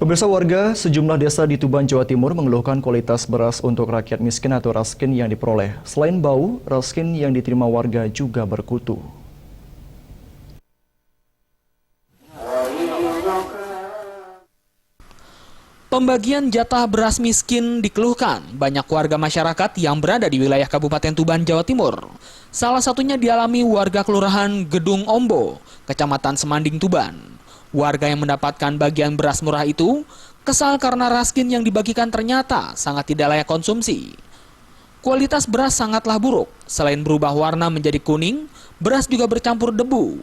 Pemirsa, warga sejumlah desa di Tuban, Jawa Timur mengeluhkan kualitas beras untuk rakyat miskin atau raskin yang diperoleh. Selain bau, raskin yang diterima warga juga berkutu. Pembagian jatah beras miskin dikeluhkan banyak warga masyarakat yang berada di wilayah Kabupaten Tuban, Jawa Timur. Salah satunya dialami warga Kelurahan Gedung Ombo, Kecamatan Semanding, Tuban. Warga yang mendapatkan bagian beras murah itu kesal karena raskin yang dibagikan ternyata sangat tidak layak konsumsi. Kualitas beras sangatlah buruk. Selain berubah warna menjadi kuning, beras juga bercampur debu.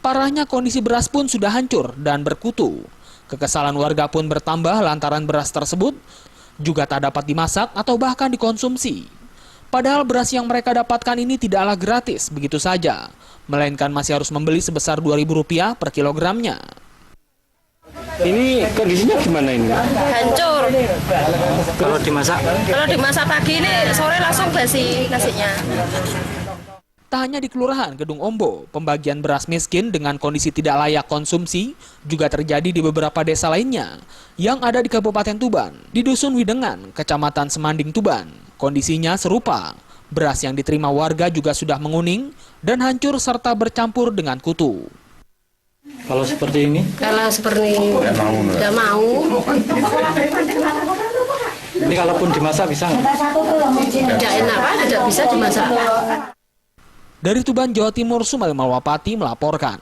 Parahnya kondisi beras pun sudah hancur dan berkutu. Kekesalan warga pun bertambah lantaran beras tersebut juga tak dapat dimasak atau bahkan dikonsumsi. Padahal beras yang mereka dapatkan ini tidaklah gratis begitu saja, melainkan masih harus membeli sebesar Rp2.000 per kilogramnya. Ini kondisinya gimana ini? Hancur. Kalau dimasak? Kalau dimasak pagi ini sore langsung basi nasinya. Tak hanya di Kelurahan Gedung Ombo, pembagian beras miskin dengan kondisi tidak layak konsumsi juga terjadi di beberapa desa lainnya yang ada di Kabupaten Tuban. Di Dusun Widengan, Kecamatan Semanding, Tuban, kondisinya serupa. Beras yang diterima warga juga sudah menguning dan hancur serta bercampur dengan kutu. Kalau seperti ini? Kalau seperti nggak mau. Ini kalaupun dimasak bisa nggak? Tidak enak, Pak. Tidak bisa dimasak. Dari Tuban, Jawa Timur, Sumail Malwapati melaporkan.